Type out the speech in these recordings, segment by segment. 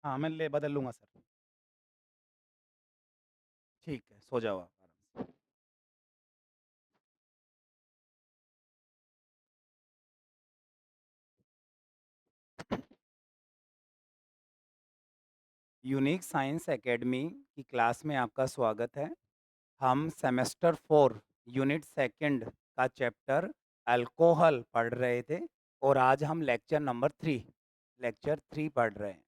हाँ, मैं ले बदल लूँगा सर। ठीक है, सो जाओ आप आराम से। यूनिक साइंस एकेडमी की क्लास में आपका स्वागत है। हम सेमेस्टर 4 यूनिट सेकंड का चैप्टर अल्कोहल पढ़ रहे थे और आज हम लेक्चर 3 पढ़ रहे हैं।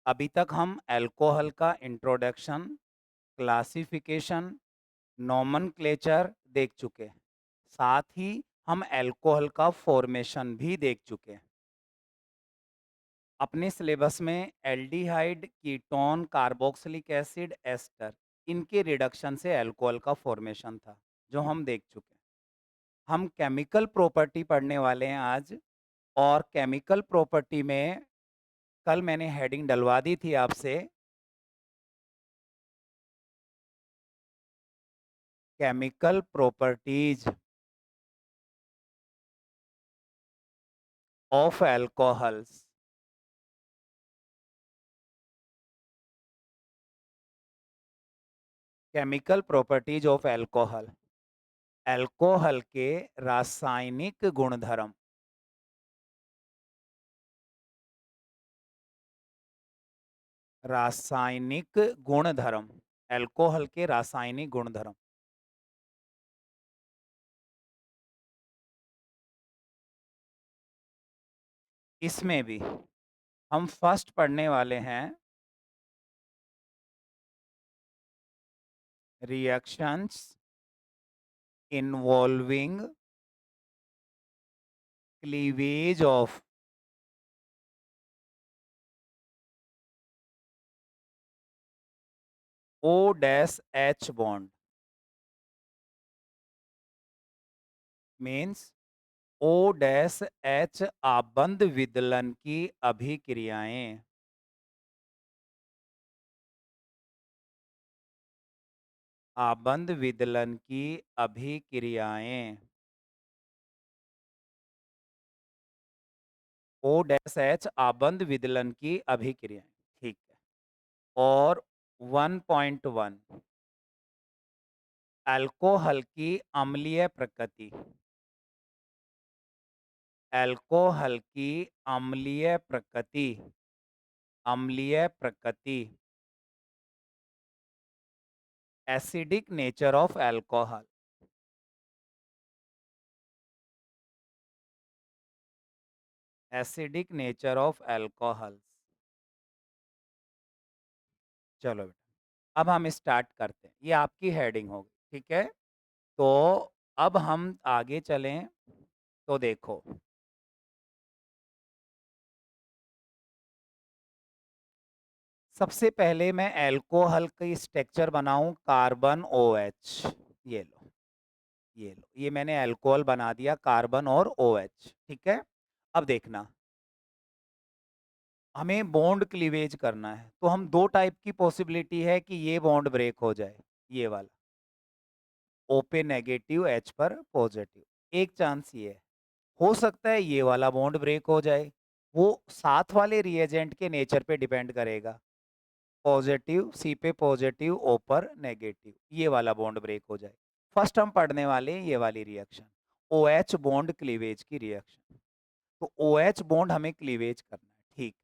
अभी तक हम अल्कोहल का इंट्रोडक्शन, क्लासिफिकेशन, नोमेनक्लेचर देख चुके हैं। साथ ही हम अल्कोहल का फॉर्मेशन भी देख चुके हैं। अपने सिलेबस में aldehyde, ketone, carboxylic acid, ester इनके रिडक्शन से अल्कोहल का फॉर्मेशन था, जो हम देख चुके हैं। हम केमिकल प्रॉपर्टी पढ़ने वाले हैं आज और केमिकल प्रॉपर्टी में कल मैंने हेडिंग डलवा दी थी आपसे, chemical properties of alcohols. Chemical properties of alcohol, alcohol के रासायनिक गुणधर्म। रासायनिक गुणधर्म, अल्कोहल के रासायनिक गुणधर्म। इसमें भी हम फर्स्ट पढ़ने वाले हैं reactions involving cleavage of O dash H bond, means O dash H आबंध विदलन की अभिक्रियाएं। आबंध विदलन की अभिक्रियाएं, O डैश H आबंध विदलन की अभिक्रियाएं। ठीक है। और 1.1 अल्कोहल की अम्लीय प्रकृति, अल्कोहल की अम्लीय प्रकृति, अम्लीय प्रकृति, acidic nature of alcohol, acidic nature of alcohol. चलो बेटा, अब हम स्टार्ट करते हैं। ये आपकी हेडिंग होगी, ठीक है। तो अब हम आगे चलें तो देखो, सबसे पहले मैं अल्कोहल की स्ट्रक्चर बनाऊं, कार्बन ओ एच। ये लो, ये लो, ये मैंने अल्कोहल बना दिया, कार्बन और ओ एच। ठीक है। अब देखना, हमें बॉन्ड क्लीवेज करना है, तो हम दो टाइप की पॉसिबिलिटी है कि ये बॉन्ड ब्रेक हो जाए। ये वाला O पे नेगेटिव, H पर पॉजिटिव, एक चांस ये है। हो सकता है ये वाला बॉन्ड ब्रेक हो जाए, वो साथ वाले रिएजेंट के नेचर पे डिपेंड करेगा। पॉजिटिव सी पे पॉजिटिव, ओ पर नेगेटिव, ये वाला बॉन्ड ब्रेक हो जाए। फर्स्ट हम पढ़ने वाले हैं ये वाली reaction, O H bond cleavage की रिएक्शन। तो ओ एच बॉन्ड हमें क्लीवेज करना है, ठीक है।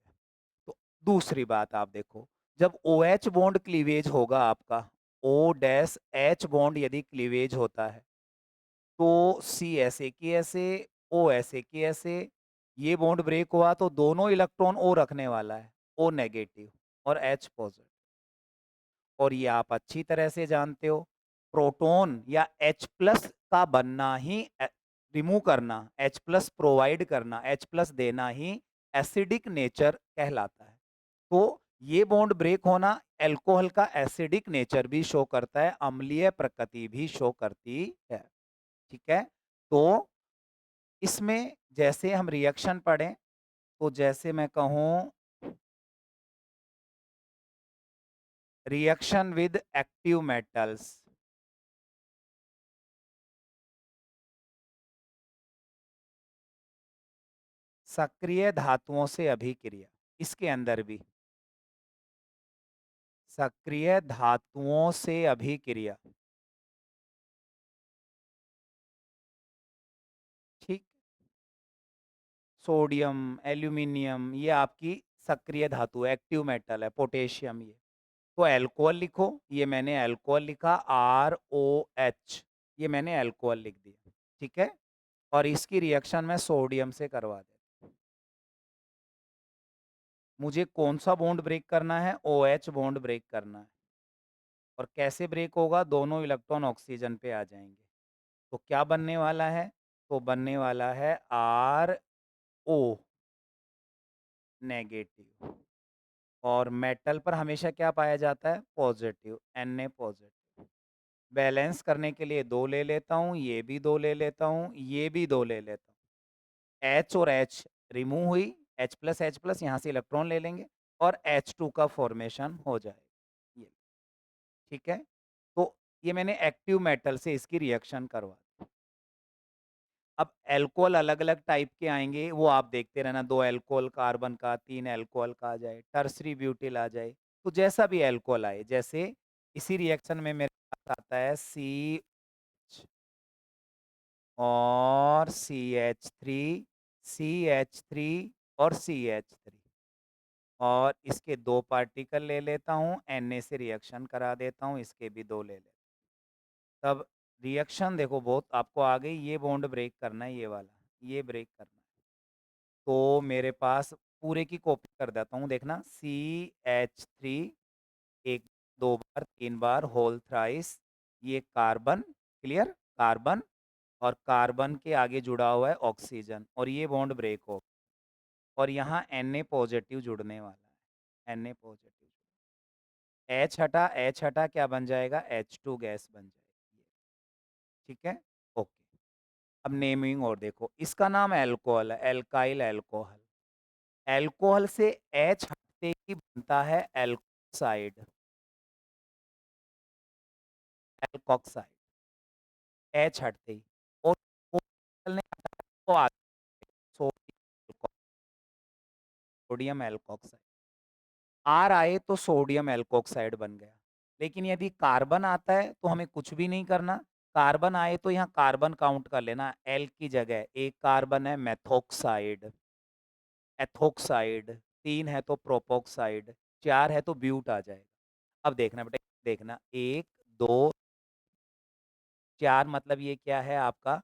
तो दूसरी बात आप देखो, जब ओ एच बॉन्ड क्लीवेज होगा आपका, ओ डैश एच बॉन्ड यदि क्लीवेज होता है, तो सी ऐसे की ऐसे, ओ ऐसे की ऐसे, ये बॉन्ड ब्रेक हुआ तो दोनों इलेक्ट्रॉन ओ रखने वाला है, ओ नेगेटिव और एच पॉजिटिव। और ये आप अच्छी तरह से जानते हो, प्रोटॉन या H प्लस का बनना ही, रिमूव करना, H प्लस प्रोवाइड करना, H प्लस देना ही एसिडिक नेचर कहलाता है। तो ये बॉन्ड ब्रेक होना अल्कोहल का एसिडिक नेचर भी शो करता है, अम्लीय प्रकृति भी शो करती है। ठीक है। तो इसमें जैसे हम रिएक्शन पढ़ें, तो जैसे मैं कहूं, रिएक्शन विद एक्टिव मेटल्स, सक्रिय धातुओं से अभिक्रिया, इसके अंदर भी सक्रिय धातुओं से अभिक्रिया। ठीक, सोडियम, एल्यूमीनियम ये आपकी सक्रिय धातु है, एक्टिव मेटल है, पोटेशियम ये। तो अल्कोहल लिखो, ये मैंने अल्कोहल लिखा ROH, ये मैंने अल्कोहल लिख दिया, ठीक है? और इसकी रिएक्शन मैं सोडियम से करवा देता हूँ। मुझे कौन-सा बॉन्ड ब्रेक करना है? OH बॉन्ड ब्रेक करना है। और कैसे ब्रेक होगा? दोनों इलेक्ट्रॉन ऑक्सीजन पे आ जाएँगे। तो क्या बनने वाला है? तो बनने वाला है RO नेगेटिव। और मेटल पर हमेशा क्या पाया जाता है? Positive, Na positive. बैलेंस करने के लिए 2 ले लेता हूँ, ये भी 2 ले लेता हूँ, ये भी 2 ले लेता हूँ। H और H रिमूव हुई, H+, यहाँ से इलेक्ट्रॉन ले लेंगे और H2 का फ़ॉर्मेशन हो जाएगा। ये, ठीक है? तो ये मैंने एक्टिव मेटल से इसकी रिएक्शन करवा दी। अब अल्कोहल अलग-अलग टाइप के आएँगे, वो आप देखते रहना, 2 अल्कोहल कार्बन का, 3 अल्कोहल का आ जाए, टर्शरी ब्यूटिल आ जाए, तो जैसा भी अल्कोहल आए, जैसे इसी रिएक्शन में मेरे पास आता है CH और CH3, CH3 और CH3 और इसके 2 पार्टिकल ले लेता हूँ, Na से रिएक्शन करा देता हूँ, इसके भी 2 ले लेता हूँ। तब रिएक्शन देखो बहुत आपको आ गई, ये बॉन्ड ब्रेक करना है ये वाला, ये ब्रेक करना है। तो मेरे पास पूरे की कॉपी कर देता हूँ, देखना CH3 1, 2 बार, 3 बार, होल थ्राइस, ये कार्बन, क्लियर? कार्बन और कार्बन के आगे जुड़ा हुआ है ऑक्सीजन और ये बॉन्ड ब्रेक हो और यहाँ Na पॉजिटिव जुड़ने वाला है, Na पॉजिटिव। H हटा क्या बन जाएगा? H2 गैस बन जाएगी, ठीक है? ओके। अब नेमिंग और देखो, इसका नाम अल्कोहल है, एल्काइल अल्कोहल। अल्कोहल से H हटते ही बनता है एल्कोक्साइड, एल्कोक्साइड, H हटते ही और वो निकलने आता है तो आ सोडियम एल्कोक्साइड। R आए तो सोडियम एल्कोक्साइड बन गया। लेकिन यदि कार्बन आता है तो हमें कुछ भी नहीं करना, कार्बन आए तो यहाँ कार्बन काउंट कर लेना, L की जगह 1 कार्बन है मेथोक्साइड, एथोक्साइड, 3 है तो प्रोपोक्साइड, 4 है तो ब्यूट आ जाएगा। अब देखना बेटा, देखना 1, 2, 4 मतलब ये क्या है आपका?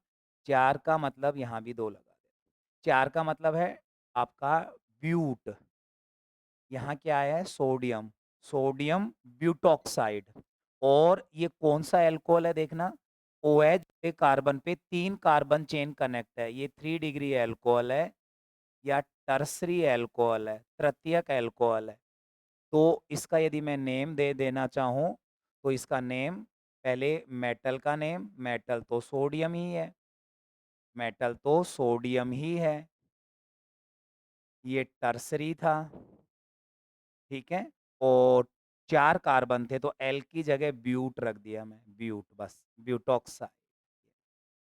4 का मतलब यहाँ भी 2 लगा दें। 4 का मतलब है आपका ब्यूट, यहाँ क्या आया है? Sodium, sodium butoxide. और ये कौन-सा अल्कोहल है देखना? OH पे कार्बन पे 3 कार्बन चेन कनेक्ट है, ये 3 डिग्री अल्कोहल है या टर्शरी अल्कोहल है, तृतीयक अल्कोहल है। तो इसका यदि मैं नेम दे देना चाहूँ, तो इसका नेम पहले मेटल का नेम, मेटल तो सोडियम ही है, मेटल तो सोडियम ही है। ये टर्शरी था, ठीक है? और 4 कार्बन थे तो L की जगह ब्यूट रख दिया मैं, ब्यूट बस, ब्यूटॉक्साइड,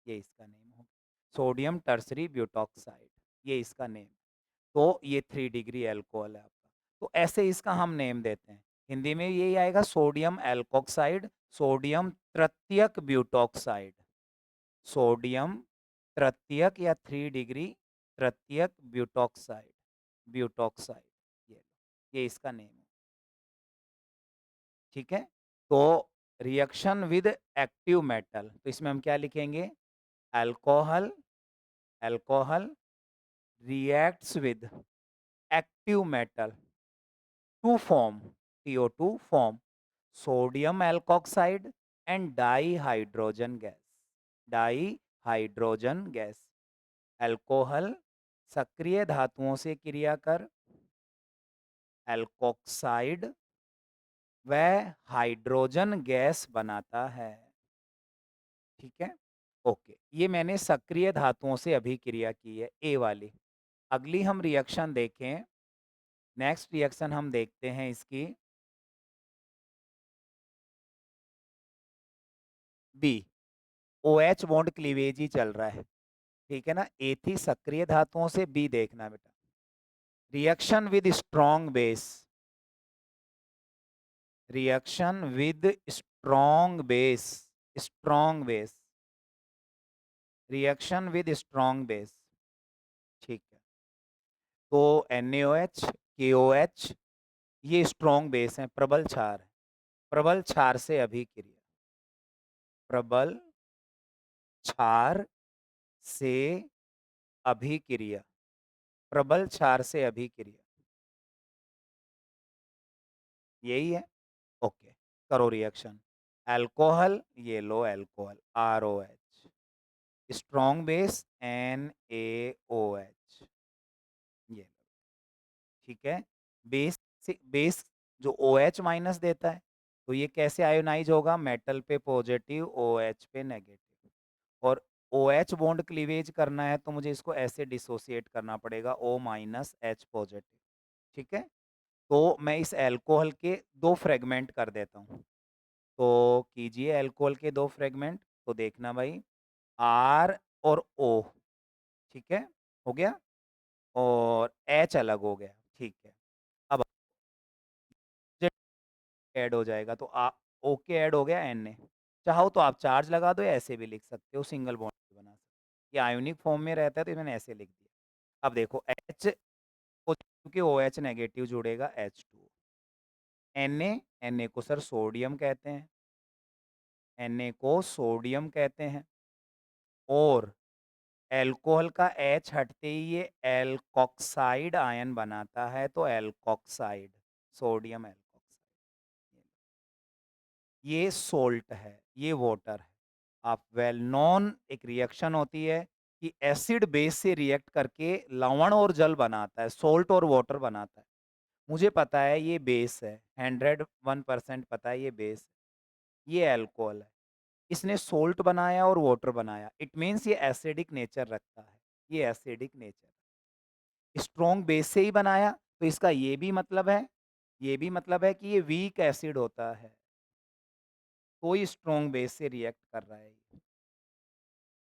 ये इसका नेम हो गया। सोडियम टर्शरी ब्यूटॉक्साइड, ये इसका नेम। तो ये 3 डिग्री अल्कोहल है आपका। तो ऐसे इसका हम नेम देते हैं। हिंदी में यही आएगा सोडियम एल्कोक्साइड, सोडियम तृतीयक ब्यूटॉक्साइड, सोडियम तृतीयक या 3 डिग्री तृतीयक ब्यूटॉक्साइड, ब्यूटॉक्साइड, ये ये इसका नेम है, ठीक है? तो रिएक्शन विद एक्टिव मेटल, तो इसमें हम क्या लिखेंगे? Alcohol, alcohol reacts with active metal to form CO2 form sodium alkoxide and dihydrogen gas, dihydrogen gas। Alcohol सक्रिय धातुओं से क्रिया कर एल्कोक्साइड व हाइड्रोजन गैस बनाता है, ठीक है? ओके, ये मैंने सक्रिय धातुओं से अभिक्रिया की है, ए वाली। अगली हम रिएक्शन देखें, नेक्स्ट रिएक्शन हम देखते हैं इसकी बी। OH बॉन्ड क्लीवेज ही चल रहा है, ठीक है ना? ए थी सक्रिय धातुओं से, बी देखना बेटा। Reaction with strong base, reaction with strong base, strong base, reaction with strong base, ठीक है। तो NaOH, KOH ये स्ट्रॉन्ग बेस हैं, प्रबल क्षार है। प्रबल क्षार से अभिक्रिया, प्रबल क्षार से अभिक्रिया, प्रबल क्षार से अभिक्रिया, यही है। ओके, करो रिएक्शन। अल्कोहल, ये लो alcohol ROH, strong base NaOH, ये लो, ठीक है। बेस से बेस जो OH माइनस देता है, तो ये कैसे आयोनाइज होगा, मेटल पे पॉजिटिव OH पे नेगेटिव, और OH बॉन्ड क्लीवेज करना है तो मुझे इसको ऐसे डिसोसिएट करना पड़ेगा, O माइनस H पॉजिटिव, ठीक है। तो मैं इस अल्कोहल के 2 फ्रेगमेंट कर देता हूँ। तो कीजिए अल्कोहल के 2 फ्रेगमेंट, तो देखना भाई R और O, ठीक है, हो गया, और H अलग हो गया, ठीक है। अब Z ऐड हो जाएगा तो ओके ऐड हो गया Na, चाहो तो आप चार्ज लगा दो या ऐसे भी लिख सकते हो, सिंगल बॉन्ड भी बना सकते हो। ये आयोनिक फॉर्म में रहता है तो मैंने ऐसे लिख दिया। अब देखो H, क्योंकि OH नेगेटिव जुड़ेगा H2O, Na को सर सोडियम कहते हैं, Na को सोडियम कहते हैं, और अल्कोहल का H हटते ही ये एल्कोक्साइड आयन बनाता है, तो एल्कोक्साइड, सोडियम एल्कोक्साइड। ये सोल्ट है, ये वाटर है। आप वेल नोन एक रिएक्शन होती है कि एसिड बेस से रिएक्ट करके लवण और जल बनाता है, सोल्ट और वाटर बनाता है। मुझे पता है ये बेस है, 101% पता है ये बेस है, ये अल्कोहल है। इसने सोल्ट बनाया और वाटर बनाया, इट मीन्स ये एसिडिक नेचर रखता है, ये एसिडिक नेचर। स्ट्रॉन्ग बेस से ही बनाया, तो इसका ये भी मतलब है कि ये वीक एसिड होता है, कोई स्ट्रॉन्ग बेस से रिएक्ट कर रहा है ये।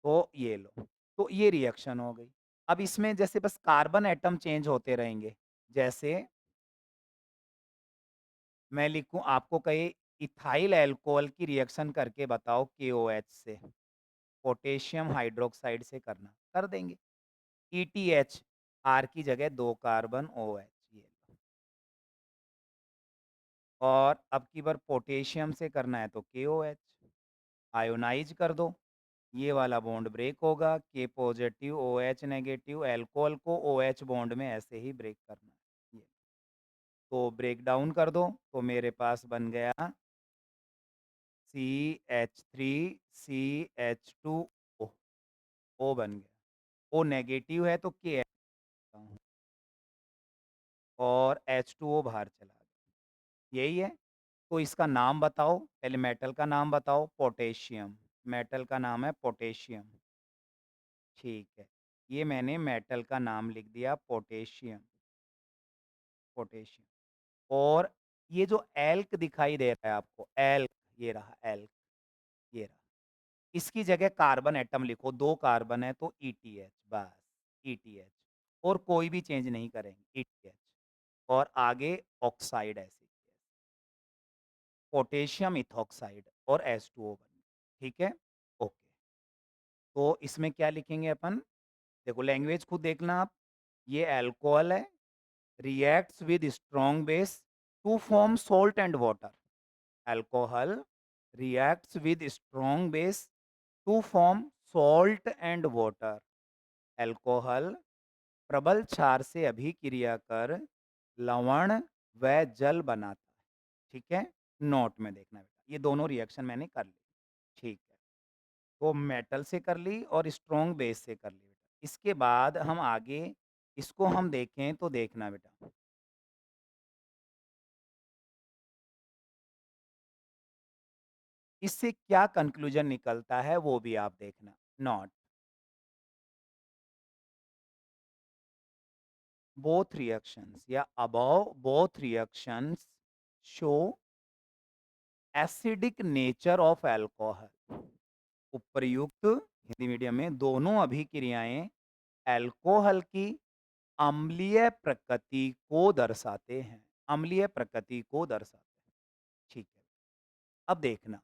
तो ये लो, तो ये रिएक्शन हो गई। अब इसमें जैसे बस कार्बन एटम चेंज होते रहेंगे, जैसे मैं लिखूँ आपको कहे इथाइल अल्कोहल की रिएक्शन करके बताओ KOH से, पोटेशियम हाइड्रोक्साइड से करना, कर देंगे। ETH, R की जगह 2 कार्बन OH, ये लो। और अब की बार पोटेशियम से करना है तो KOH, आयोनाइज कर दो, ये वाला बॉन्ड ब्रेक होगा, K positive OH negative, alcohol को OH बॉन्ड में ऐसे ही ब्रेक करना है। ये तो ब्रेक डाउन कर दो, तो मेरे पास बन गया CH3CH2O, O बन गया। O नेगेटिव है तो K ऐड करता हूँ, और H2O बाहर चला गया। यही है। तो इसका नाम बताओ, पहले मेटल का नाम बताओ, पोटेशियम, मेटल का नाम है पोटेशियम, ठीक है। ये मैंने मेटल का नाम लिख दिया पोटेशियम, पोटेशियम। और ये जो एल्क दिखाई दे रहा है आपको, एल्क, ये रहा एल्क, ये रहा। इसकी जगह कार्बन एटम लिखो, 2 कार्बन है तो ETH, बस ETH, और कोई भी चेंज नहीं करेंगे, ETH। और आगे ऑक्साइड एसिड, पोटेशियम इथॉक्साइड, और H2O बन गया, ठीक है? ओके। तो इसमें क्या लिखेंगे अपन? देखो लैंग्वेज खुद देखना आप, ये अल्कोहल है, reacts with strong base to form salt and water. Alcohol reacts with strong base to form salt and water. Alcohol प्रबल क्षार से अभिक्रिया कर लवण व जल बनाता है, ठीक है। नोट में देखना बेटा, ये दोनों रिएक्शन मैंने कर ली, ठीक है। तो मेटल से कर ली और स्ट्रॉन्ग बेस से कर ली बेटा। इसके बाद हम आगे इसको हम देखें तो देखना बेटा, इससे क्या कंक्लूजन निकलता है वो भी आप देखना। नॉट बोथ रिएक्शंस या above both reactions show acidic nature of alcohol. उपर्युक्त हिंदी मीडियम में दोनों अभिक्रियाएं अल्कोहल की अम्लीय प्रकृति को दर्शाते हैं, अम्लीय प्रकृति को दर्शाते हैं। ठीक है, अब देखना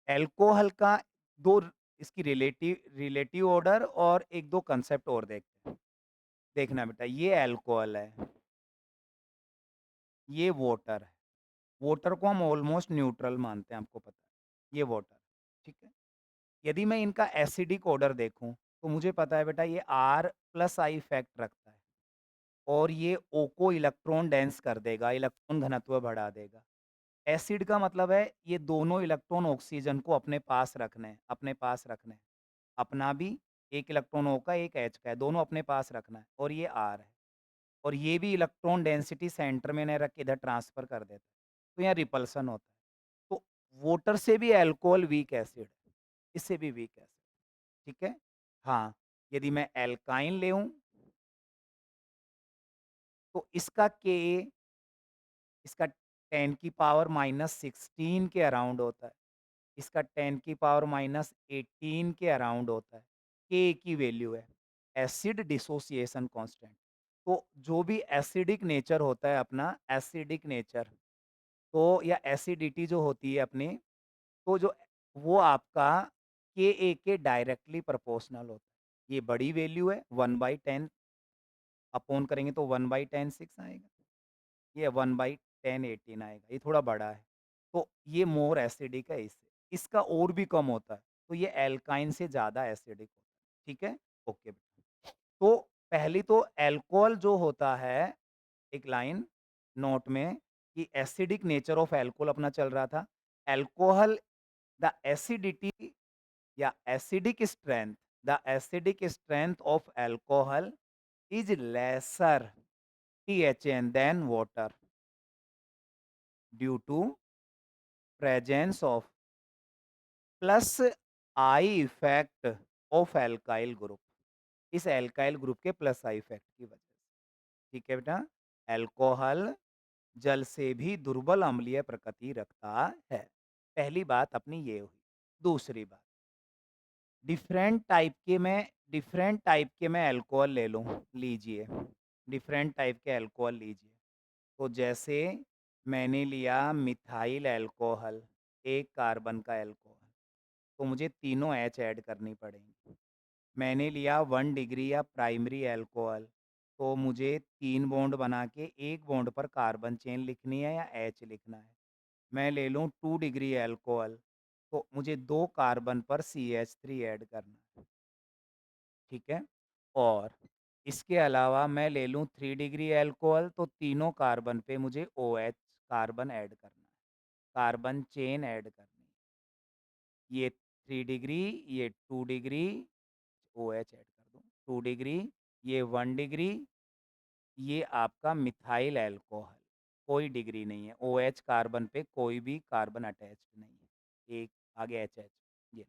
अल्कोहल का 2 इसकी रिलेटिव ऑर्डर और 1-2 कांसेप्ट और देखते हैं। देखना बेटा ये अल्कोहल है, ये वाटर है। वाटर को हम ऑलमोस्ट न्यूट्रल मानते हैं, आपको पता है। ये वाटर, ठीक है? यदि मैं इनका एसिडिक ऑर्डर देखूँ, तो मुझे पता है बेटा ये R+I इफ़ेक्ट रखता है और ये O को इलेक्ट्रॉन डेंस कर देगा, इलेक्ट्रॉन घनत्व बढ़ा देगा। एसिड का मतलब है ये दोनों इलेक्ट्रॉन ऑक्सीजन को अपने पास रखने हैं, अपने पास रखने हैं। अपना भी 1 इलेक्ट्रॉन O का, 1 H का है, दोनों अपने पास रखना है और ये R है। और ये भी इलेक्ट्रॉन डेंसिटी सेंटर में नहीं रख के इधर ट्रांसफ़र कर देता है। तो यहाँ रिपल्शन होता है। तो वाटर से भी अल्कोहल वीक एसिड है, इससे भी वीक एसिड, ठीक है? हाँ, यदि मैं एल्काइन लेऊँ, तो इसका Ka इसका 10 की पावर -16 के अराउंड होता है। इसका 10 की पावर -18 के अराउंड होता है। Ka की वैल्यू है, एसिड डिसोसिएशन कांस्टेंट। तो जो भी एसिडिक नेचर होता है अपना, एसिडिक नेचर, तो या एसिडिटी जो होती है अपनी, तो जो वो आपका Ka के डायरेक्टली प्रोपोर्शनल होता है। ये बड़ी वैल्यू है 1/10 अपॉन करेंगे तो 1/10 6 आएगा। ये 1/10 18 आएगा, ये थोड़ा बड़ा है। तो ये मोर एसिडिक है इससे। इसका और भी कम होता है, तो ये एल्काइन से ज़्यादा एसिडिक होता है, ठीक है? ओके बेटा। तो पहली तो अल्कोहल जो होता है, एक लाइन नोट में कि एसिडिक नेचर ऑफ अल्कोहल अपना चल रहा था। अल्कोहल द एसिडिटी या acidic strength of alcohol is lesser THN than water due to presence of plus I effect of alkyl group. इस एल्काइल ग्रुप के प्लस आई इफेक्ट की वजह से, ठीक है बेटा? अल्कोहल जल से भी दुर्बल अम्लीय प्रकृति रखता है। पहली बात अपनी ये हुई। दूसरी बात, डिफरेंट टाइप के मैं अल्कोहल ले लूँ, लीजिए, डिफरेंट टाइप के अल्कोहल लीजिए। तो जैसे मैंने लिया मिथाइल अल्कोहल, 1 कार्बन का अल्कोहल, तो मुझे तीनों H ऐड करनी पड़ेंगी। मैंने लिया 1 डिग्री या प्राइमरी अल्कोहल, तो मुझे 3 बॉन्ड बना के 1 बॉन्ड पर कार्बन चेन लिखनी है या H लिखना है। मैं ले लूँ 2 डिग्री अल्कोहल, तो मुझे 2 कार्बन पर CH3 ऐड करना है, ठीक है? और इसके अलावा मैं ले लूँ 3 डिग्री अल्कोहल, तो तीनों कार्बन पे मुझे OH कार्बन ऐड करना है, कार्बन चेन ऐड करनी है। ये 3 डिग्री, ये 2 डिग्री, OH ऐड कर दूँ, 2 डिग्री, ये 1 डिग्री, ये आपका मिथाइल अल्कोहल, कोई डिग्री नहीं है, OH कार्बन पे कोई भी कार्बन अटैच्ड नहीं है। एक आगे HH, ये लो,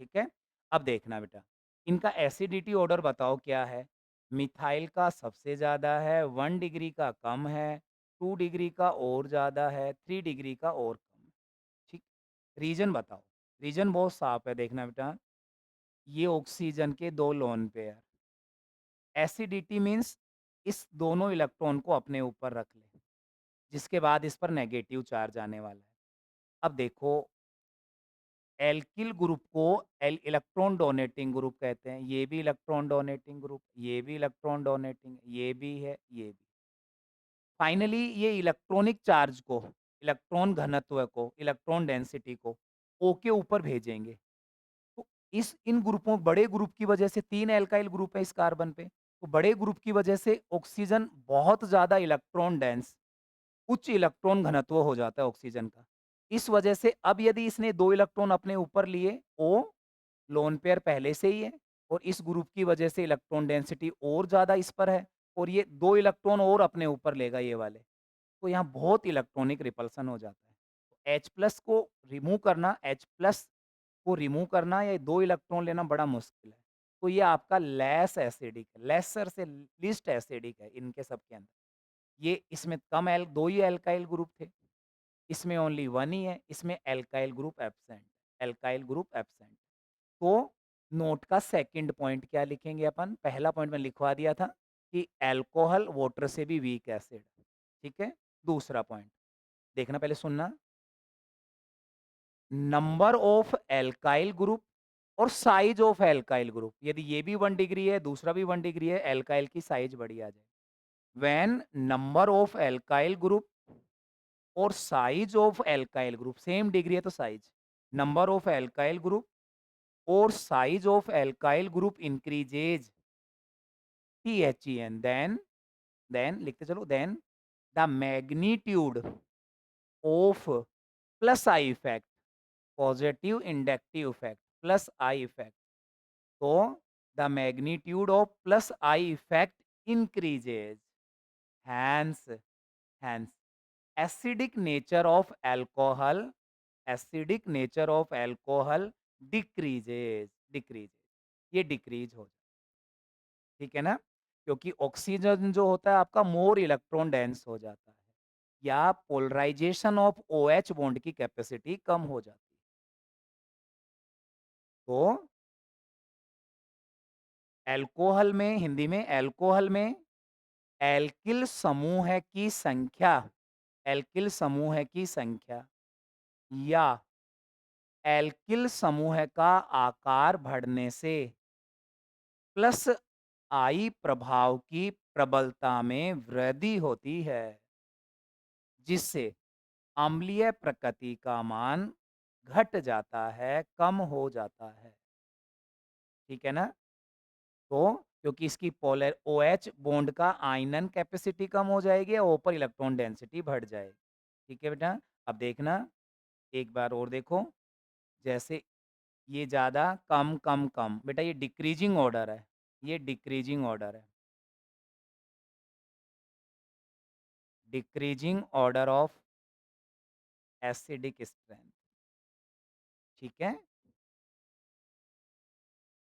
ठीक है? अब देखना बेटा, इनका एसिडिटी ऑर्डर बताओ क्या है? मिथाइल का सबसे ज़्यादा है, 1 डिग्री का कम है, 2 डिग्री का और ज़्यादा है, 3 डिग्री का और कम है, ठीक? रीज़न बताओ, रीज़न बहुत साफ है, देखना बेटा, ये ऑक्सीजन के 2 लोन पेयर, एसिडिटी मीन्स इस दोनों इलेक्ट्रॉन को अपने ऊपर रख ले, जिसके बाद इस पर नेगेटिव चार्ज आने वाला है। अब देखो, एल्किल ग्रुप को इलेक्ट्रॉन डोनेटिंग ग्रुप कहते हैं, ये भी इलेक्ट्रॉन डोनेटिंग ग्रुप, ये भी इलेक्ट्रॉन डोनेटिंग, ये भी है, ये भी। फाइनली ये इलेक्ट्रॉनिक चार्ज को, इलेक्ट्रॉन घनत्व को, इलेक्ट्रॉन डेंसिटी को O के ऊपर भेजेंगे। तो इस इन ग्रुपों, बड़े ग्रुप की वजह से 3 एल्काइल ग्रुप है इस कार्बन पे, तो बड़े ग्रुप की वजह से ऑक्सीजन बहुत ज़्यादा इलेक्ट्रॉन डेंस, उच्च इलेक्ट्रॉन घनत्व हो जाता है ऑक्सीजन का। इस वजह से अब यदि इसने 2 इलेक्ट्रॉन अपने ऊपर लिए, O लोन पेयर पहले से ही है और इस ग्रुप की वजह से इलेक्ट्रॉन डेंसिटी और ज़्यादा इस पर है और ये 2 इलेक्ट्रॉन और अपने ऊपर लेगा ये वाले, तो यहाँ बहुत इलेक्ट्रॉनिक रिपल्सन हो जाता है। तो H प्लस को रिमूव करना या 2 इलेक्ट्रॉन लेना बड़ा मुश्किल है। तो ये आपका लेस एसिडिक है, लेसर से लीस्ट एसिडिक है इनके सबके अंदर। ये इसमें कम एल 2 ही एल्काइल ग्रुप थे, इसमें ओनली 1 ही है, इसमें alkyl group absent, alkyl group absent. तो नोट का सेकंड पॉइंट क्या लिखेंगे अपन? पहला पॉइंट मैंने लिखवा दिया था, कि अल्कोहल वाटर से भी वीक एसिड, ठीक है? दूसरा पॉइंट, देखना पहले सुनना, नंबर ऑफ एल्काइल ग्रुप और साइज ऑफ एल्काइल ग्रुप, यदि ये भी 1 डिग्री है, दूसरा भी 1 डिग्री है, एल्काइल की साइज बड़ी आ जाए। When number of alkyl group और size of alkyl group same degree है तो size, number of alkyl group और size of alkyl group increases THEN, then लिखते चलो, then the magnitude of plus I effect, positive inductive effect plus I effect, तो the magnitude of plus I effect increases, hence hence acidic nature of alcohol, acidic nature of alcohol decreases, ये decrease हो जाए, ठीक है ना? क्योंकि oxygen जो होता है आपका मोर इलेक्ट्रॉन डेंस हो जाता है, या पोलराइजेशन ऑफ OH बॉन्ड की कैपेसिटी कम हो जाती है। तो अल्कोहल में, हिंदी में अल्कोहल में एल्किल समूह की संख्या, एल्किल समूह की संख्या या एल्किल समूह का आकार बढ़ने से प्लस आई प्रभाव की प्रबलता में वृद्धि होती है, जिससे अम्लीय प्रकृति का मान घट जाता है, कम हो जाता है, ठीक है ना? तो क्योंकि इसकी पोलर OH बॉन्ड का आयनन कैपेसिटी कम हो जाएगी और ऊपर इलेक्ट्रॉन डेंसिटी बढ़ जाएगी, ठीक है बेटा? अब देखना, एक बार और देखो, जैसे ये ज़्यादा, कम, कम, कम, बेटा ये डिक्रीजिंग ऑर्डर है, ये डिक्रीजिंग ऑर्डर है, decreasing order of acidic strength, ठीक है?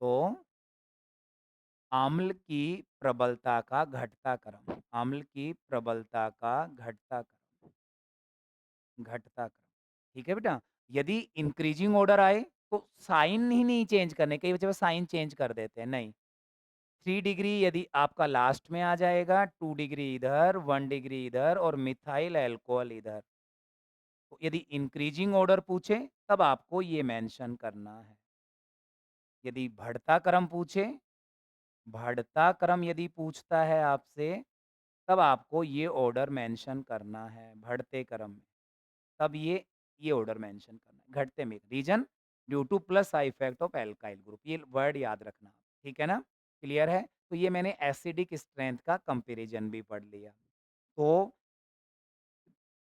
तो अम्ल की प्रबलता का घटता क्रम, अम्ल की प्रबलता का घटता क्रम, ठीक है बेटा? यदि इंक्रीजिंग ऑर्डर आए तो साइन ही नहीं चेंज करने, कई बच्चे साइन चेंज कर देते हैं, नहीं। 3 डिग्री यदि आपका लास्ट में आ जाएगा, 2 डिग्री इधर, 1 डिग्री इधर और मिथाइल अल्कोहल इधर। तो यदि इंक्रीजिंग ऑर्डर पूछे तब आपको ये मेंशन करना है। यदि बढ़ता क्रम पूछे, बढ़ता क्रम यदि पूछता है आपसे, तब आपको ये ऑर्डर मेंशन करना है, बढ़ते क्रम में। तब ये ऑर्डर मेंशन करना है, घटते में reason due to plus I effect of alkyl group, ये वर्ड याद रखना, ठीक है ना? क्लियर है? तो ये मैंने एसिडिक स्ट्रेंथ का कंपैरिजन भी पढ़ लिया। तो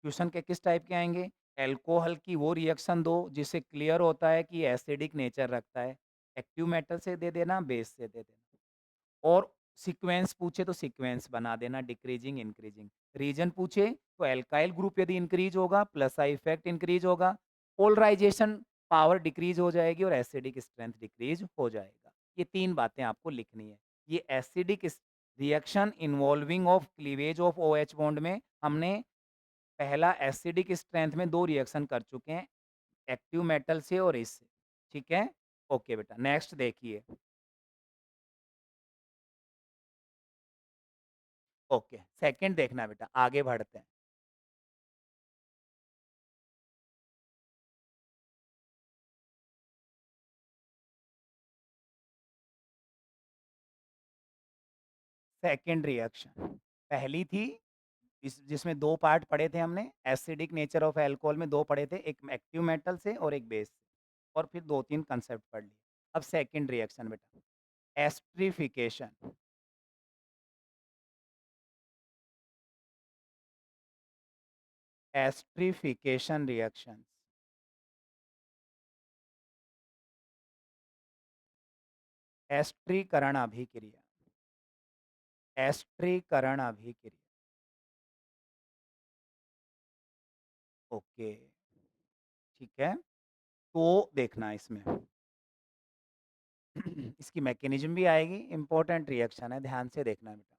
क्वेश्चन के किस टाइप के आएँगे? अल्कोहल की वो रिएक्शन दो जिससे क्लियर होता है कि एसिडिक नेचर रखता है। एक्टिव मेटल से दे देना, बेस से दे देना। और सीक्वेंस पूछे तो सीक्वेंस बना देना, डिक्रीजिंग, इंक्रीजिंग। रीजन पूछे तो एल्काइल ग्रुप यदि इंक्रीज होगा, प्लस आई इफेक्ट इंक्रीज होगा, पोलराइजेशन पावर डिक्रीज हो जाएगी और एसिडिक स्ट्रेंथ डिक्रीज हो जाएगा। ये 3 बातें आपको लिखनी है। ये acidic reaction involving of cleavage of OH bond में हमने पहला एसिडिक स्ट्रेंथ में 2 रिएक्शन कर चुके हैं, एक्टिव मेटल से और इससे, ठीक है? ओके बेटा, नेक्स्ट देखिए। ओके, सेकंड देखना बेटा, आगे बढ़ते हैं। सेकंड रिएक्शन, पहली थी इस जिसमें 2 पार्ट पढ़े थे हमने, एसिडिक नेचर ऑफ अल्कोहल में 2 पढ़े थे, एक एक्टिव मेटल से और एक बेस से, और फिर 2-3 कांसेप्ट पढ़ लिए। अब सेकंड रिएक्शन बेटा, एस्टरिफिकेशन, एस्टरिफिकेशन रिएक्शंस, एस्टरीकरण अभिक्रिया, एस्टरीकरण अभिक्रिया, ओके, ठीक है? तो देखना इसमें इसकी मैकेनिज़्म भी आएगी, इम्पोर्टेंट रिएक्शन है, ध्यान से देखना बेटा।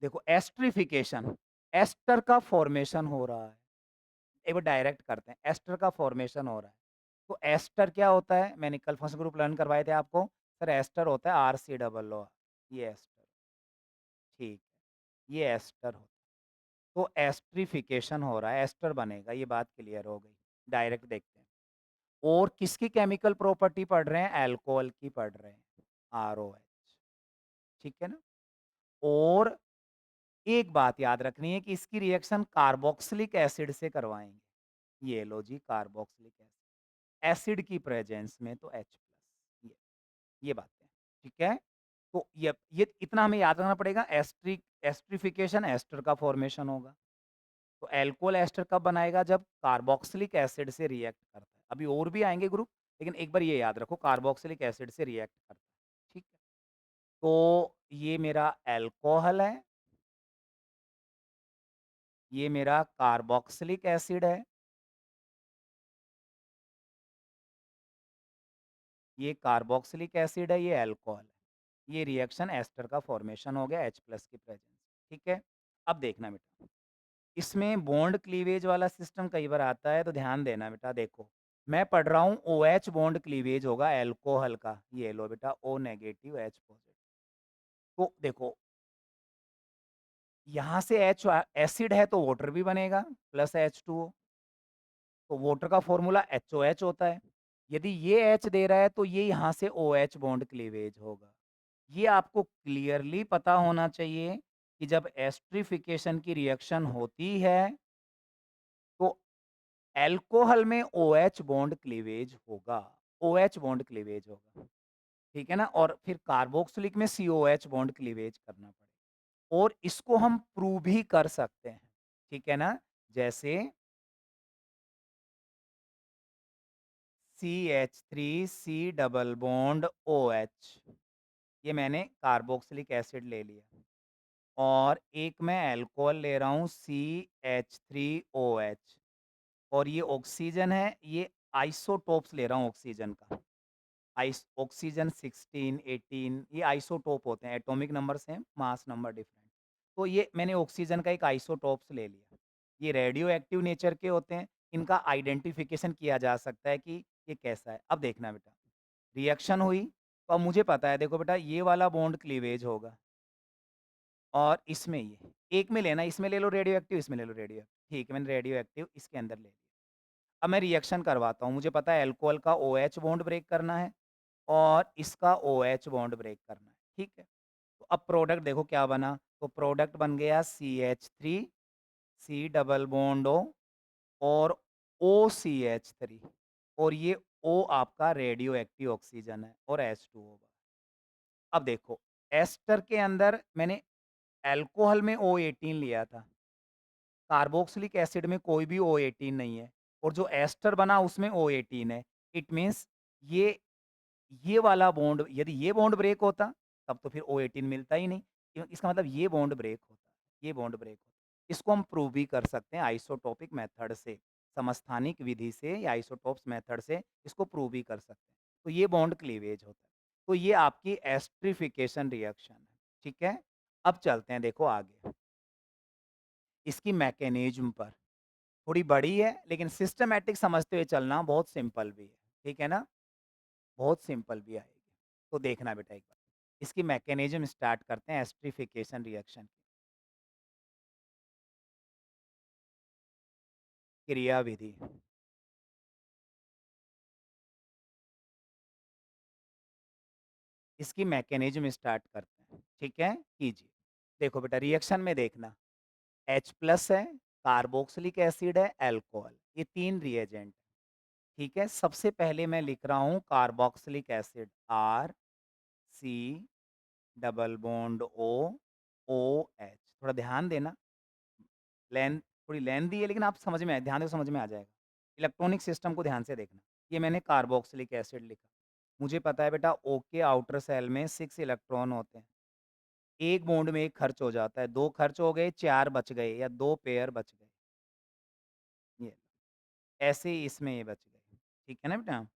देखो एस्टरिफिकेशन, एस्टर का फॉर्मेशन हो रहा है। एक बार डायरेक्ट करते हैं, एस्टर का फॉर्मेशन हो रहा है। तो एस्टर क्या होता है? मैंने कल फर्स्ट ग्रुप लर्न करवाए थे आपको। सर एस्टर होता है RC डबल ओ, ये एस्टर। ठीक है, ये एस्टर हो तो एस्टरिफिकेशन हो रहा है, एस्टर बनेगा, ये बात क्लियर हो गई। डायरेक्ट देखते हैं। और किसकी केमिकल प्रॉपर्टी पढ़ रहे हैं? अल्कोहल की पढ़ रहे हैं, आरओएच, ठीक है ना? और एक बात याद रखनी है कि इसकी रिएक्शन कार्बोक्सिलिक एसिड से करवाएँगे। ये लो जी कार्बोक्सिलिक एसिड, एसिड की प्रेज़ेंस में तो H+, ये बातें, ठीक है? तो ये इतना हमें याद रखना पड़ेगा एस्टरिफिकेशन एस्टर का फ़ॉर्मेशन होगा। तो अल्कोहल एस्टर कब बनाएगा? जब कार्बोक्सिलिक एसिड से रिएक्ट करता है। अभी और भी आएँगे ग्रुप, लेकिन एक बार ये याद रखो कार्बोक्सिलिक एसिड से रिएक्ट करता है, ठीक है? तो ये मेरा अल्कोहल है, ये मेरा कार्बोक्सिलिक एसिड है, ये कार्बोक्सिलिक एसिड है, ये अल्कोहल है। ये रिएक्शन एस्टर का फॉर्मेशन हो गया H+ की प्रेज़ेंस, ठीक है? अब देखना बेटा, इसमें बॉन्ड क्लीवेज वाला सिस्टम कई बार आता है, तो ध्यान देना बेटा देखो, मैं पढ़ रहा हूँ OH बॉन्ड क्लीवेज होगा अल्कोहल का, ये लो बेटा O नेगेटिव H पॉज़िटिव। तो देखो, यहाँ से एसिड है तो वाटर भी बनेगा प्लस H2O, तो वाटर का फ़ॉर्मूला HOH होता है। यदि ये H दे रहा है तो ये यहाँ से OH बॉन्ड क्लीवेज होगा। ये आपको क्लियरली पता होना चाहिए कि जब एस्टरिफिकेशन की रिएक्शन होती है, तो अल्कोहल में OH बॉन्ड क्लीवेज होगा, OH बॉन्ड क्लीवेज होगा, ठीक है ना? और फिर कार्बोक्सिलिक में COH बॉन्ड क्लीवेज करना पड़ेगा और इसको हम प्रूव भी कर सकते हैं, ठीक है ना? जैसे CH3C डबल बॉन्ड OH, ये मैंने कार्बोक्सिलिक एसिड ले लिया और एक मैं अल्कोहल ले रहा हूँ CH3OH और ये ऑक्सीजन है, ये आइसोटोप्स ले रहा हूँ ऑक्सीजन का। ऑक्सीजन 16, 18 ये आइसोटोप होते हैं, atomic number same, mass number different. तो ये मैंने ऑक्सीजन का एक आइसोटोप्स ले लिया। ये रेडियो एक्टिव नेचर के होते हैं, इनका आइडेंटिफिकेशन किया जा सकता है कि ये कैसा है। अब देखना बेटा, रिएक्शन हुई, तो अब मुझे पता है देखो बेटा ये वाला बॉन्ड क्लीवेज होगा और इसमें ये, एक में लेना, इसमें ले लो रेडियो एक्टिव, इसमें ले लो रेडियो एक्टिव। ठीक है, मैंने रेडियो एक्टिव इसके अंदर ले लिया। अब मैं रिएक्शन करवाता हूँ, मुझे पता है अल्कोहल का OH बॉन्ड ब्रेक करना है और इसका OH बॉन्ड ब्रेक करना है, ठीक है? तो अब प्रोडक्ट देखो क्या बना, तो प्रोडक्ट बन गया CH3, C double bond O और OCH3 और ये O आपका रेडियो एक्टिव ऑक्सीजन है और H2O होगा। अब देखो, एस्टर के अंदर मैंने अल्कोहल में O18 लिया था, कार्बोक्सिलिक एसिड में कोई भी O18 नहीं है और जो एस्टर बना उसमें O18 है। इट मीन्स ये ये वाला बॉन्ड यदि ये बॉन्ड ब्रेक होता, तब तो फिर O18 मिलता ही नहीं। इसका मतलब ये बॉन्ड ब्रेक होता, ये बॉन्ड ब्रेक होता। इसको हम प्रूव भी कर सकते हैं आइसोटोपिक मेथड से, समस्थानिक विधि से या आइसोटोप्स मेथड से इसको प्रूव भी कर सकते हैं। तो ये बॉन्ड क्लीवेज होता है। तो ये आपकी एस्टरिफिकेशन रिएक्शन है, ठीक है? अब चलते हैं देखो आगे, इसकी मैकेनिज़्म पर। थोड़ी बड़ी है, लेकिन सिस्टमैटिक समझते हुए चलना बहुत सिंपल भी है, ठीक है ना? बहुत सिंपल भी आएगी। तो देखना बेटा एक बार, इसकी मैकेनिज़्म स्टार्ट करते हैं एस्टरिफिकेशन रिएक्शन की क्रियाविधि। इसकी मैकेनिज़्म स्टार्ट करते हैं, ठीक है? कीजिए। देखो बेटा रिएक्शन में देखना, H+ है, कार्बोक्सिलिक एसिड है, अल्कोहल, ये 3 रिएजेंट, ठीक है? सबसे पहले मैं लिख रहा हूँ carboxylic acid RC double bond OH, थोड़ा ध्यान देना, लेंथ थोड़ी लेंथी है लेकिन आप समझ में आए, ध्यान से समझ में आ जाएगा। इलेक्ट्रॉनिक सिस्टम को ध्यान से देखना। ये मैंने कार्बोक्सिलिक एसिड लिखा। मुझे पता है बेटा O के आउटर सेल में 6 इलेक्ट्रॉन होते हैं। 1 बॉन्ड में 1 खर्च हो जाता है, 2 खर्च हो गए, 4 बच गए या 2 पेयर बच गए। ये ऐसे ही इसमें ये बच गए। ठीक है ना बेटा?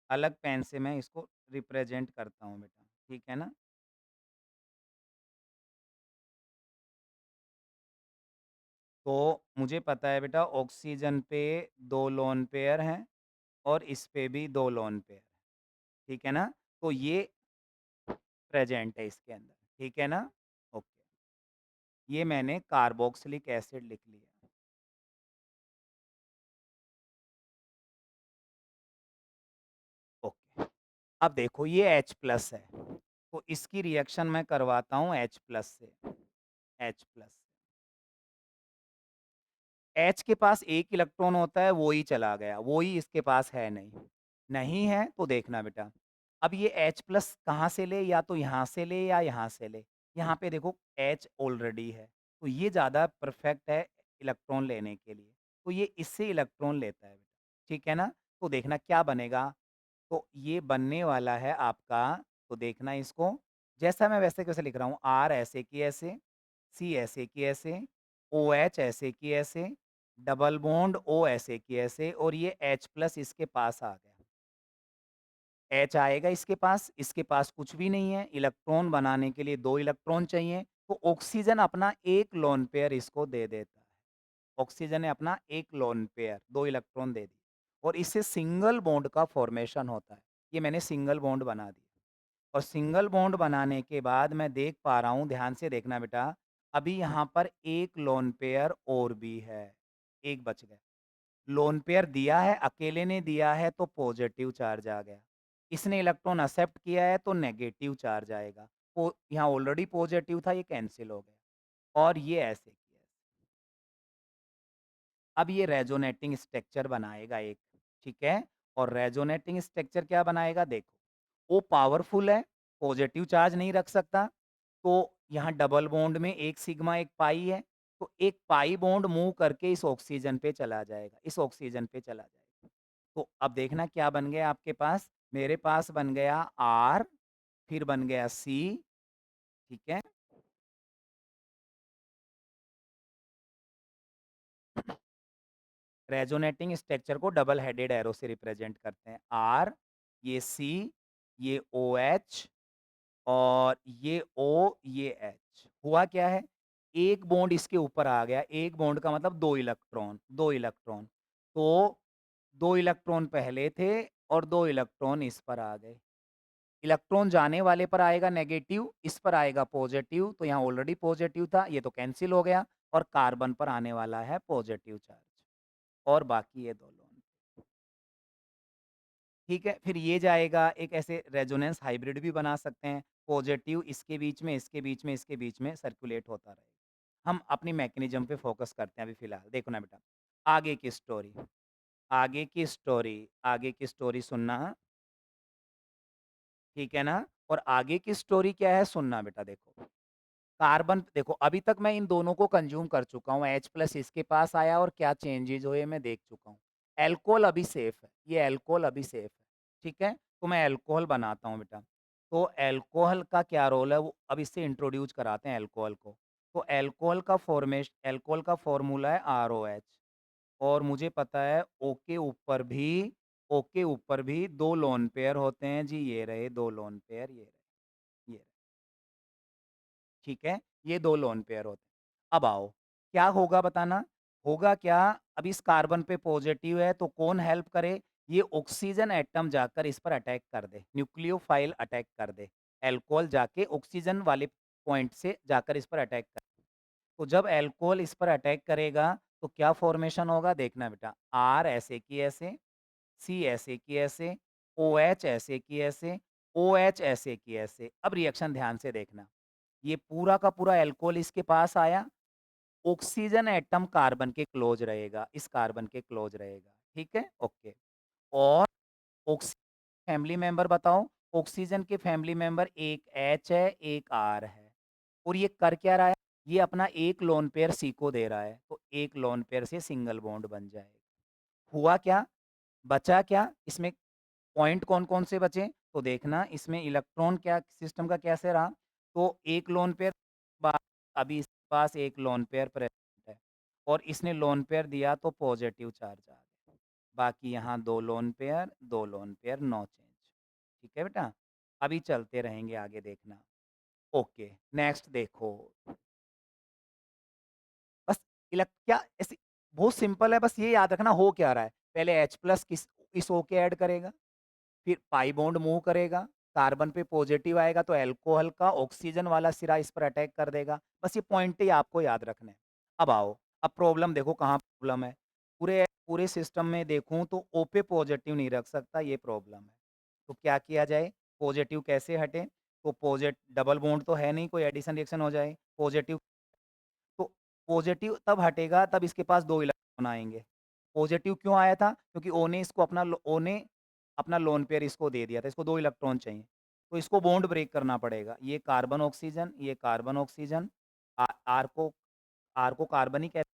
अलग पेन से मैं इसको रिप्रेजेंट करता हूँ बेटा। ठीक है ना? तो मुझे पता है बेटा ऑक्सीजन पे 2 लोन पेयर हैं और इस पे भी 2 लोन पेयर हैं। ठीक है ना? तो ये प्रेज़ेंट है इसके अंदर, ठीक है ना? ओके। ये मैंने कार्बोक्सिलिक एसिड लिख लिया। ओके। अब देखो ये H प्लस है, तो इसकी रिएक्शन मैं करवाता हूँ H प्लस से, H प्लस। H के पास एक इलेक्ट्रॉन होता है, वो ही चला गया, वो ही इसके पास है नहीं। नहीं है तो देखना बेटा, अब ये H प्लस कहाँ से ले, या तो यहाँ से ले या यहाँ से ले। यहाँ पे देखो H ऑलरेडी है, तो ये ज़्यादा परफेक्ट है इलेक्ट्रॉन लेने के लिए, तो ये इससे इलेक्ट्रॉन लेता है बेटा, ठीक है ना? तो देखना क्या बनेगा, तो ये बनने वाला है आपका, तो देखना इसको, जैसा मैं वैसे कैसे लिख रहा हूँ, R ऐसे की ऐसे, C ऐसे की ऐसे, OH ऐसे की ऐसे, डबल बॉन्ड O ऐसे की ऐसे, और ये H प्लस इसके पास आ गया। H आएगा इसके पास कुछ भी नहीं है, इलेक्ट्रॉन बनाने के लिए 2 इलेक्ट्रॉन चाहिए, तो ऑक्सीजन अपना 1 लोन पेयर इसको दे देता है। ऑक्सीजन ने अपना 1 लोन पेयर 2 इलेक्ट्रॉन दे दिए, और इससे सिंगल बॉन्ड का फॉर्मेशन होता है। ये मैंने सिंगल बॉन्ड बना दिया, और सिंगल बॉन्ड बनाने के बाद मैं देख पा रहा हूँ, ध्यान से देखना बेटा, अभी यहाँ पर 1 लोन पेयर और भी है, 1 बच गया। लोन पेयर दिया है, अकेले ने दिया है तो पॉजिटिव चार्ज आ गया। इसने इलेक्ट्रॉन एक्सेप्ट किया है तो नेगेटिव चार्ज आएगा। यहाँ ऑलरेडी पॉजिटिव था, ये कैंसिल हो गया, और ये ऐसे किया। अब ये रेजोनेटिंग स्ट्रक्चर बनाएगा एक, ठीक है? और रेजोनेटिंग स्ट्रक्चर क्या बनाएगा देखो, वो पावरफुल है, पॉजिटिव चार्ज नहीं रख सकता, तो यहाँ डबल बॉन्ड में एक सिग्मा एक पाई है, तो एक पाई बॉन्ड मूव करके इस ऑक्सीजन पे चला जाएगा, इस ऑक्सीजन पे चला जाएगा। तो अब देखना क्या बन गया आपके पास, मेरे पास बन गया R, फिर बन गया C, ठीक है? रेजोनेटिंग स्ट्रक्चर को डबल हेडेड एरो से रिप्रेजेंट करते हैं। R, ये C, ये OH, और ये O, ये H। हुआ क्या है? एक बॉन्ड इसके ऊपर आ गया, एक बॉन्ड का मतलब 2 इलेक्ट्रॉन, 2 इलेक्ट्रॉन। तो 2 इलेक्ट्रॉन पहले थे और 2 इलेक्ट्रॉन इस पर आ गए। इलेक्ट्रॉन जाने वाले पर आएगा नेगेटिव, इस पर आएगा पॉजिटिव, तो यहाँ ऑलरेडी पॉजिटिव था, ये तो कैंसल हो गया, और कार्बन पर आने वाला है पॉजिटिव चार्ज, और बाकी ये 2 लोन। ठीक है, फिर ये जाएगा, एक ऐसे रेजोनेंस हाइब्रिड भी बना सकते हैं, पॉजिटिव इसके बीच में, इसके बीच में, इसके बीच में सर्कुलेट होता रहेगा। हम अपनी मैकेनिज़्म पे फ़ोकस करते हैं अभी फ़िलहाल, देखो ना बेटा, आगे की स्टोरी, आगे की स्टोरी, आगे की स्टोरी सुनना, ठीक है ना? और आगे की स्टोरी क्या है सुनना बेटा देखो। कार्बन देखो, अभी तक मैं इन दोनों को कंज़्यूम कर चुका हूँ, H प्लस इसके पास आया और क्या चेंजेज़ हुए मैं देख चुका हूँ। अल्कोहल अभी सेफ है, ये अल्कोहल अभी सेफ है, ठीक है? तो मैं अल्कोहल बनाता हूँ बेटा। तो अल्कोहल का क्या रोल है, वो अब इससे इंट्रोड्यूस कराते हैं अल्कोहल को। तो अल्कोहल का फ़ॉर्मूला है ROH, और मुझे पता है O के ऊपर भी 2 लोन पेयर होते हैं जी, ये रहे 2 लोन पेयर, ये रहे। ठीक है? ये 2 लोन पेयर होते हैं। अब आओ, क्या होगा बताना? होगा क्या? अब इस कार्बन पे पॉज़िटिव है तो कौन हेल्प करे? ये ऑक्सीजन एटम जाकर इस पर अटैक कर दे, न्यूक्लियोफाइल अटैक कर दे। अल्कोहल जाके ऑक्सीजन वाले पॉइंट से जाकर इस पर अटैक कर, तो जब अल्कोहल इस पर अटैक करेगा तो क्या फ़ॉर्मेशन होगा देखना बेटा, R ऐसे की ऐसे, C ऐसे की ऐसे, OH ऐसे की ऐसे, OH ऐसे की ऐसे। अब रिएक्शन ध्यान से देखना। ये पूरा का पूरा अल्कोहल इसके पास आया, ऑक्सीजन एटम कार्बन के क्लोज रहेगा, इस कार्बन के क्लोज रहेगा, ठीक है? ओके। और ऑक्सीजन फैमिली मेंबर बताओ, ऑक्सीजन के फैमिली मेंबर एक H है, एक R है, और ये कर क्या रहा है? ये अपना एक लोन पेयर C को दे रहा है, तो एक लोन पेयर से सिंगल बॉन्ड बन जाएगा। हुआ क्या? बचा क्या? इसमें पॉइंट कौन-कौन से बचे? तो देखना इसमें इलेक्ट्रॉन क्या सिस्टम का कैसे रहा? तो एक लोन पेयर बा अभी इसके पास एक लोन पेयर प्रेज़ेंट है, और इसने लोन पेयर दिया तो पॉज़िटिव चार्ज आ गया। बाकी यहाँ 2 lone pair, 2 lone pair, no change. ठीक है बेटा? अभी चलते रहेंगे आगे देखना। ओके, नेक्स्ट देखो। बस क्या ऐसे बहुत सिंपल है, बस ये याद रखना हो क्या रहा है। पहले H प्लस किस इस O के ऐड करेगा, फिर पाई बॉन्ड मूव करेगा, कार्बन पे पॉजिटिव आएगा तो अल्कोहल का ऑक्सीजन वाला सिरा इस पर अटैक कर देगा। बस ये पॉइंट ही आपको याद रखने हैं। अब आओ, अब प्रॉब्लम देखो कहाँ प्रॉब्लम है। पूरे पूरे सिस्टम में देखूँ तो O पे पॉजिटिव नहीं रख सकता, ये प्रॉब्लम है। तो क्या किया जाए? पॉजिटिव कैसे हटे? तो डबल बॉन्ड तो है नहीं, कोई एडिशन रिएक्शन हो जाए। पॉजिटिव तो पॉजिटिव तब हटेगा तब इसके पास 2 इलेक्ट्रॉन आएँगे। पॉजिटिव क्यों आया था? क्योंकि O ने अपना लोन पेयर इसको दे दिया था, इसको 2 इलेक्ट्रॉन चाहिए। तो इसको बॉन्ड ब्रेक करना पड़ेगा। ये कार्बन ऑक्सीजन, ये कार्बन ऑक्सीजन, आ आर को कार्बन ही कहते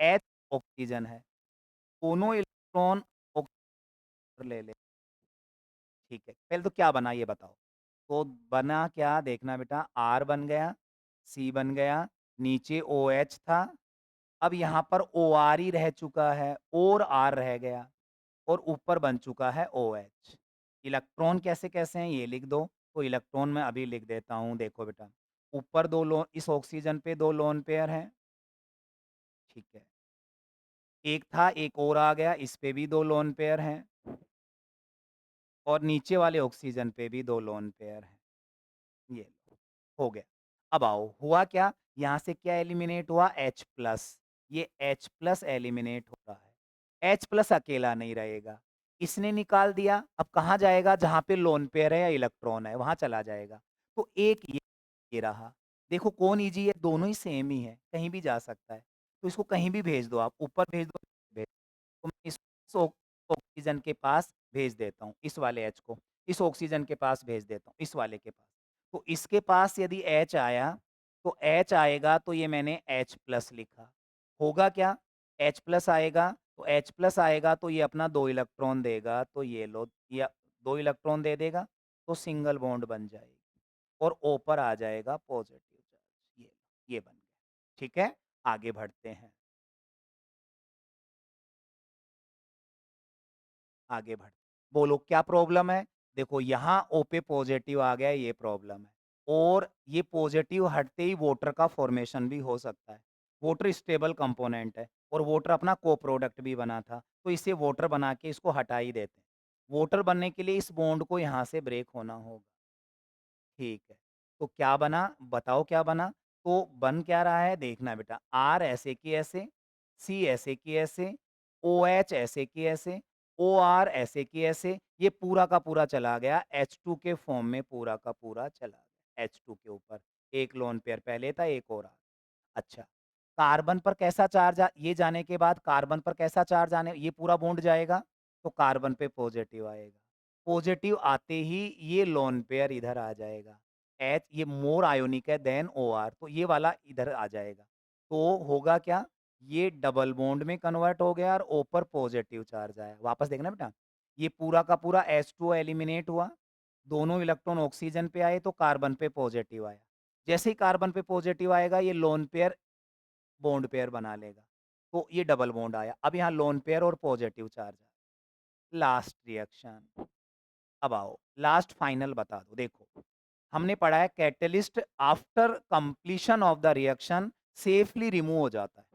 हैं, H ऑक्सीजन है। दोनों इलेक्ट्रॉन ऑक्सीजन ले ले, ठीक है। पहले तो क्या बना ये बताओ? तो बना क्या देखना बेटा, R बन गया, C बन गया, नीचे OH था, अब यहाँ पर OR ही रह चुका है और R रह गया और ऊपर बन चुका है OH। इलेक्ट्रॉन कैसे-कैसे हैं ये लिख दो, तो इलेक्ट्रॉन मैं अभी लिख देता हूँ, देखो बेटा। ऊपर 2 लोन इस ऑक्सीजन पे 2 लोन पेयर हैं, ठीक है। एक था, एक और आ गया, इस पे भी 2 लोन पेयर हैं और नीचे वाले ऑक्सीजन पे भी 2 लोन पेयर हैं। ये लो, हो गया। अब आओ, हुआ क्या? यहाँ से क्या एलिमिनेट हुआ? H+, ये H+ एलिमिनेट हो रहा है। H+ अकेला नहीं रहेगा, इसने निकाल दिया, अब कहाँ जाएगा? जहाँ पे लोन पेयर है या इलेक्ट्रॉन है, वहाँ चला जाएगा। तो एक ये रहा। देखो कौन ईज़ी है? दोनों ही सेम ही है, कहीं भी जा सकता है। तो इसको कहीं भी भेज दो आप, ऊपर भेज दो, भेज तो मैं इस ऑक्सीजन के पास भेज देता हूँ, इस वाले H को, इस ऑक्सीजन के पास भेज देता हूँ, इस वाले के पास। तो इसके पास यदि H आया, तो H आएगा तो ये मैंने H+ लिखा। होगा क्या? H+ आएगा, तो H+ आएगा तो ये अपना 2 इलेक्ट्रॉन देगा, तो ये लो या 2 इलेक्ट्रॉन दे देगा, तो सिंगल बॉन्ड बन जाएगी और O पर आ जाएगा पॉजिटिव चार्ज। ये बन गया। ठीक है? आगे बढ़ते हैं, आगे बढ़ बोलो क्या प्रॉब्लम है? देखो यहाँ O पे पॉजिटिव आ गया, ये प्रॉब्लम है और ये पॉजिटिव हटते ही वाटर का फॉर्मेशन भी हो सकता है। वाटर स्टेबल कंपोनेंट है और वाटर अपना को-प्रोडक्ट भी बना था, तो इसे वाटर बना के इसको हटा ही देते हैं। वाटर बनने के लिए इस बॉन्ड को यहाँ से ब्रेक होना होगा। ठीक है। तो क्या बना? बताओ क्या बना? तो बन क्या रहा है देखना बेटा, R ऐसे की ऐसे, C ऐसे की ऐसे, OH ऐसे की ऐसे, OR ऐसे की ऐसे, ये पूरा का पूरा चला गया H2 के फॉर्म में पूरा का पूरा चला गया H2 के ऊपर। एक लोन पेयर पहले था, एक और आ अच्छा, कार्बन पर कैसा चार्ज ये जाने के बाद कार्बन पर कैसा चार्ज आने ये पूरा बॉन्ड जाएगा, तो कार्बन पे पॉजिटिव आएगा। पॉजिटिव आते ही ये लोन पेयर इधर आ जाएगा। H ये मोर आयोनिक है देन OR तो ये वाला इधर आ जाएगा। तो होगा क्या? ये डबल बॉन्ड में कन्वर्ट हो गया और O पर पॉजिटिव चार्ज आया। वापस देखना बेटा, ये पूरा का पूरा H2O एलिमिनेट हुआ, दोनों इलेक्ट्रॉन ऑक्सीजन पे आए तो कार्बन पे पॉजिटिव आया। जैसे ही कार्बन पे पॉजिटिव आएगा ये लोन पेयर बॉन्ड पेयर बना लेगा। तो ये डबल बॉन्ड आया। अब यहाँ लोन पेयर और पॉजिटिव चार्ज आया। Last reaction. अब आओ, लास्ट फाइनल बता दो। देखो, हमने पढ़ा है catalyst after completion of the reaction safely remove हो जाता है।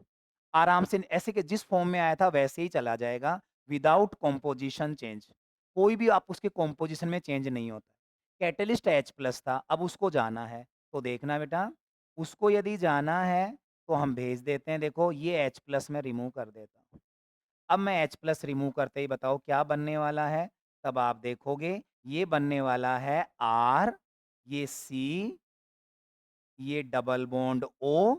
आराम से ऐसे कि जिस फॉर्म में आया था वैसे ही चला जाएगा विदाउट कॉम्पोजिशन चेंज। कोई भी आप उसके कॉम्पोजिशन में चेंज नहीं होता। कैटलिस्ट H+ था, अब उसको जाना है। तो देखना बेटा, उसको यदि जाना है तो हम भेज देते हैं। देखो ये H+ में रिमूव कर देता हूँ। अब मैं H+ रिमूव करते ही बताओ क्या बनने वाला है? तब आप देखोगे ये बनने वाला है R, ये C, ये डबल बॉन्ड O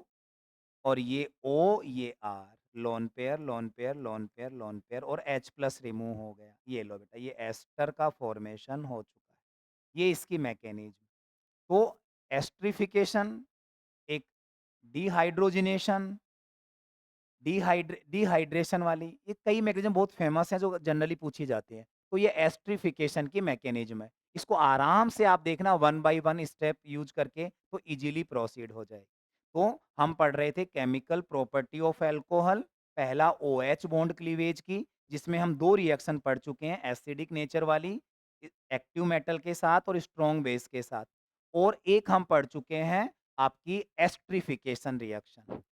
और ये O, ये R। Lone pair, lone pair, lone pair, lone pair और H+ रिमूव हो गया। ये लो बेटा, ये एस्टर का फॉर्मेशन हो चुका है। ये इसकी मैकेनिज़्म। तो एस्टरिफिकेशन, एक डिहाइड्रोजिनेशन डिहाइड्रेशन वाली, ये कई मैकेनिज़्म बहुत फ़ेमस हैं जो जनरली पूछी जाती हैं। तो ये एस्टरिफिकेशन की मैकेनिज़्म है। इसको आराम से आप देखना one by one step use करके तो ईज़िली प्रोसीड हो जाएगी। तो हम पढ़ रहे थे केमिकल प्रॉपर्टी ऑफ अल्कोहल, पहला OH बॉन्ड क्लीवेज की, जिसमें हम 2 रिएक्शन पढ़ चुके हैं एसिडिक नेचर वाली एक्टिव मेटल के साथ और स्ट्रॉन्ग बेस के साथ। और एक हम पढ़ चुके हैं आपकी एस्टरिफिकेशन रिएक्शन।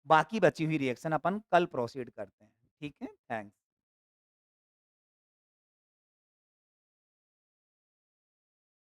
बाकी बची हुई रिएक्शन अपन कल प्रोसीड करते हैं। ठीक है? थैंक्स।